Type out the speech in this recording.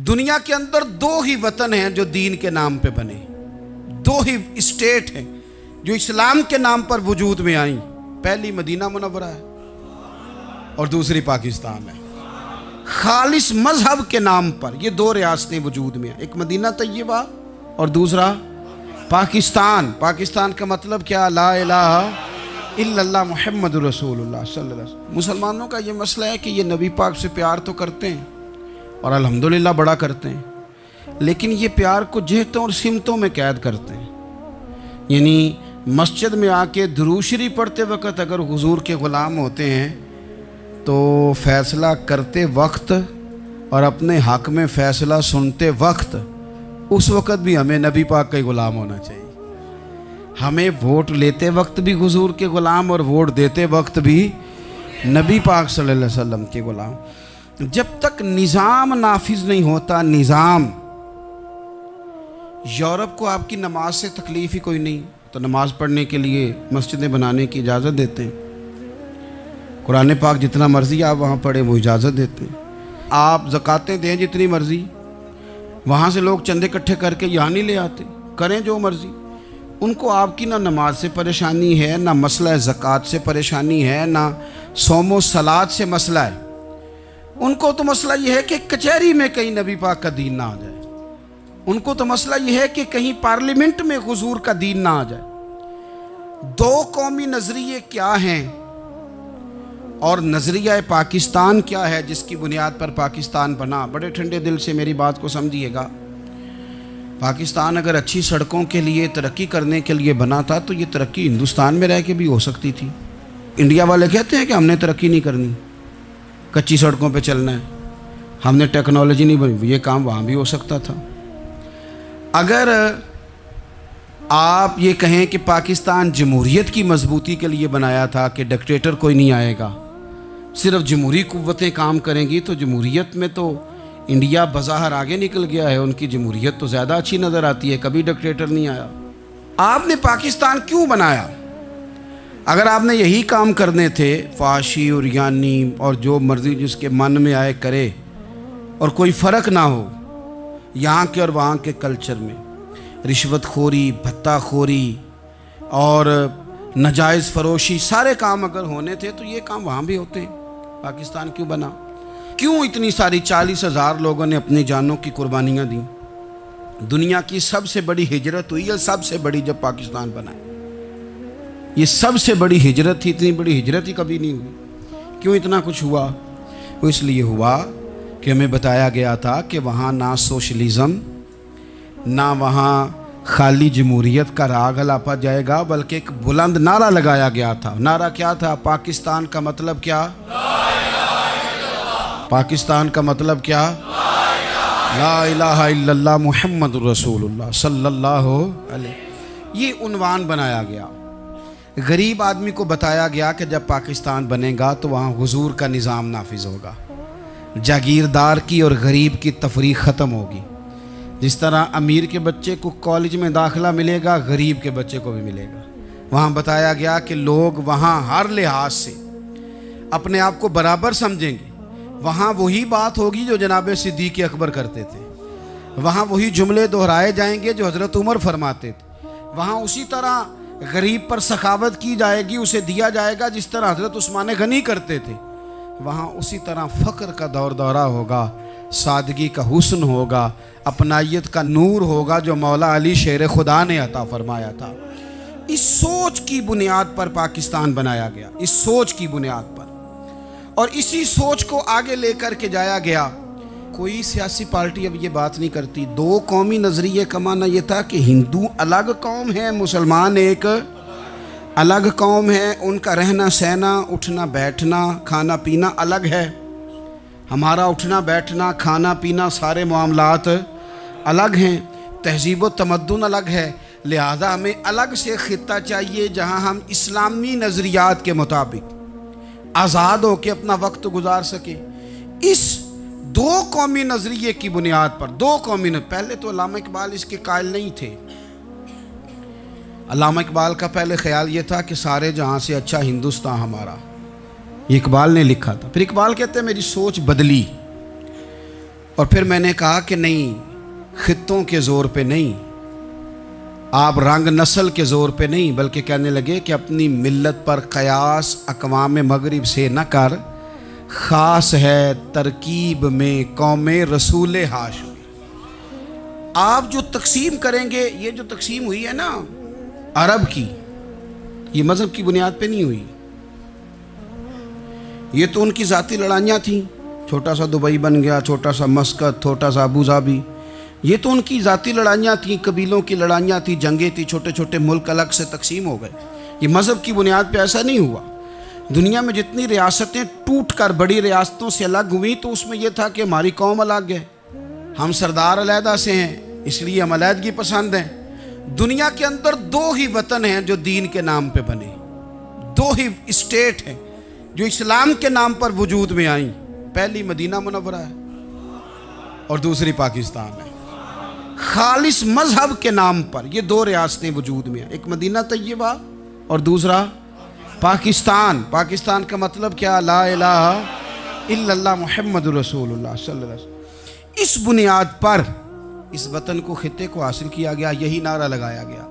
दुनिया के अंदर दो ही वतन हैं जो दीन के नाम पे बने, दो ही स्टेट हैं जो इस्लाम के नाम पर वजूद में आई। पहली मदीना मुनव्वरा है और दूसरी पाकिस्तान है। खालिस मजहब के नाम पर ये दो रियासतें वजूद में हैं, एक मदीना तैयबा और दूसरा पाकिस्तान। पाकिस्तान का मतलब क्या? ला इलाहा इल्लल्लाह मुहम्मदुर रसूलुल्लाह सल्लल्लाहु अलैहि वसल्लम। मुसलमानों का ये मसला है कि ये नबी पाक से प्यार तो करते हैं और अल्हम्दुलिल्लाह बड़ा करते हैं, लेकिन ये प्यार को जेहतों और सिमतों में कैद करते हैं। यानी मस्जिद में आके दुरूद शरीफ पढ़ते वक्त अगर हुजूर के ग़ुलाम होते हैं तो फ़ैसला करते वक्त और अपने हक़ में फ़ैसला सुनते वक्त उस वक़्त भी हमें नबी पाक का ही ग़ुलाम होना चाहिए। हमें वोट लेते वक्त भी हुजूर के ग़ुलाम और वोट देते वक्त भी नबी पाक सल्लल्लाहु अलैहि वसल्लम के ग़ुलाम। जब तक निज़ाम नाफिज नहीं होता, निज़ाम, यूरोप को आपकी नमाज से तकलीफ़ ही कोई नहीं, तो नमाज पढ़ने के लिए मस्जिदें बनाने की इजाज़त देते हैं। कुरान पाक जितना मर्ज़ी आप वहाँ पढ़ें वो इजाज़त देते हैं। आप ज़कातें दें जितनी मर्ज़ी, वहाँ से लोग चंदे इकट्ठे करके यहाँ नहीं ले आते, करें जो मर्ज़ी। उनको आपकी ना नमाज से परेशानी है, ना मसला ज़कात से परेशानी है, ना सोमो सलात से मसला है। उनको तो मसला ये है कि कचहरी में कहीं नबी पाक का दीन ना आ जाए। उनको तो मसला ये है कि कहीं पार्लियामेंट में हुजूर का दीन ना आ जाए। दो कौमी नज़रिए क्या हैं और नज़रिया पाकिस्तान क्या है जिसकी बुनियाद पर पाकिस्तान बना? बड़े ठंडे दिल से मेरी बात को समझिएगा। पाकिस्तान अगर अच्छी सड़कों के लिए, तरक्की करने के लिए बना था तो ये तरक्की हिंदुस्तान में रह के भी हो सकती थी। इंडिया वाले कहते हैं कि हमने तरक्की नहीं करनी, कच्ची सड़कों पे चलना है, हमने टेक्नोलॉजी नहीं बनी। ये काम वहाँ भी हो सकता था। अगर आप ये कहें कि पाकिस्तान जमहूरियत की मजबूती के लिए बनाया था कि डिक्टेटर कोई नहीं आएगा, सिर्फ जमहूरी कुव्वतें काम करेंगी, तो जमहूरियत में तो इंडिया बज़ाहिर आगे निकल गया है। उनकी जमहूरियत तो ज़्यादा अच्छी नज़र आती है, कभी डिक्टेटर नहीं आया। आपने पाकिस्तान क्यों बनाया? अगर आपने यही काम करने थे, फाशी और यानी और जो मर्ज़ी जिसके मन में आए करे और कोई फ़र्क ना हो यहाँ के और वहाँ के कल्चर में, रिश्वतखोरी, भत्ताखोरी और नाजायज़ फ़रोशी, सारे काम अगर होने थे तो ये काम वहाँ भी होते हैं। पाकिस्तान क्यों बना? क्यों इतनी सारी 40,000 लोगों ने अपनी जानों की कुर्बानियाँ दी? दुनिया की सबसे बड़ी हिजरत हुई है, सबसे बड़ी, जब पाकिस्तान बना। ये सबसे बड़ी हिजरत थी, इतनी बड़ी हिजरत ही कभी नहीं हुई। क्यों इतना कुछ हुआ? वो इसलिए हुआ कि हमें बताया गया था कि वहाँ ना सोशलिज़म, ना वहाँ खाली जमहूरियत का राग अलापा जाएगा, बल्कि एक बुलंद नारा लगाया गया था। नारा क्या था? पाकिस्तान का मतलब क्या? पाकिस्तान का मतलब क्या? ला इलाहा इल्लल्लाह मुहम्मदुर रसूलुल्लाह सल्लल्लाहु अलैहि। ये उन्वान बनाया गया। गरीब आदमी को बताया गया कि जब पाकिस्तान बनेगा तो वहाँ हुजूर का निज़ाम नाफिज होगा, जागीरदार की और गरीब की तफरीक ख़त्म होगी। जिस तरह अमीर के बच्चे को कॉलेज में दाखिला मिलेगा, गरीब के बच्चे को भी मिलेगा। वहाँ बताया गया कि लोग वहाँ हर लिहाज से अपने आप को बराबर समझेंगे। वहाँ वही बात होगी जो जनाब सिद्दीक़ अकबर करते थे। वहाँ वही जुमले दोहराए जाएंगे जो हज़रत उमर फरमाते थे। वहाँ उसी तरह गरीब पर सखावत की जाएगी, उसे दिया जाएगा जिस तरह हज़रत उस्मान गनी करते थे। वहाँ उसी तरह फ़क्र का दौर दौरा होगा, सादगी का हुस्न होगा, अपनायत का नूर होगा जो मौला अली शेर खुदा ने अता फरमाया था। इस सोच की बुनियाद पर पाकिस्तान बनाया गया, इस सोच की बुनियाद पर, और इसी सोच को आगे लेकर के जाया गया। कोई सियासी पार्टी अब ये बात नहीं करती। दो कौमी नज़रिए का माना ये था कि हिंदू अलग कौम है, मुसलमान एक अलग कौम है, उनका रहना सहना, उठना बैठना, खाना पीना अलग है। हमारा उठना बैठना, खाना पीना, सारे मामलात अलग हैं, तहजीब व तमद्दुन अलग है। लिहाजा हमें अलग से ख़ित्ता चाहिए जहाँ हम इस्लामी नज़रियात के मुताबिक आज़ाद हो के अपना वक्त गुजार सके। इस दो कौमी नज़रिए की बुनियाद पर, दो कौमी पहले तो अल्लामा इकबाल इसके कायल नहीं थे। अल्लामा इकबाल का पहले ख्याल ये था कि सारे जहाँ से अच्छा हिंदुस्तान हमारा, ये इकबाल ने लिखा था। फिर इकबाल कहते हैं मेरी सोच बदली और फिर मैंने कहा कि नहीं, खित्तों के ज़ोर पे नहीं, आप रंग नस्ल के ज़ोर पे नहीं, बल्कि कहने लगे कि अपनी मिल्लत पर क़यास अक़वाम मगरिब से न कर, ख़ास है तरकीब में कौम रसूल हाशमी। आप जो तकसीम करेंगे, ये जो तकसीम हुई है ना अरब की, ये मज़हब की बुनियाद पे नहीं हुई। ये तो उनकी ज़ाती लड़ाइयाँ थीं, छोटा सा दुबई बन गया, छोटा सा मस्कत, छोटा सा अबू धाबी, ये तो उनकी ज़ाती लड़ाइयाँ थीं, कबीलों की लड़ाइयाँ थीं, जंगें थी, छोटे छोटे मुल्क अलग से तकसीम हो गए। ये मज़हब की बुनियाद पे ऐसा नहीं हुआ। दुनिया में जितनी रियासतें टूट कर बड़ी रियासतों से अलग हुई, तो उसमें यह था कि हमारी कौम अलग है, हम सरदार अलहदा से हैं, इसलिए हम अलहदगी पसंद हैं। दुनिया के अंदर दो ही वतन हैं जो दीन के नाम पे बने, दो ही स्टेट हैं जो इस्लाम के नाम पर वजूद में आई। पहली मदीना मुनव्वरा है और दूसरी पाकिस्तान है। खालिस मजहब के नाम पर ये दो रियासतें वजूद में हैं, एक मदीना तैयबा और दूसरा पाकिस्तान। पाकिस्तान का मतलब क्या? ला इलाहा इल्लल्लाह मुहम्मदुर रसूलुल्लाह सल्लल्लाहु अलैहि वसल्लम। इस बुनियाद पर इस वतन को, खित्ते को हासिल किया गया, यही नारा लगाया गया।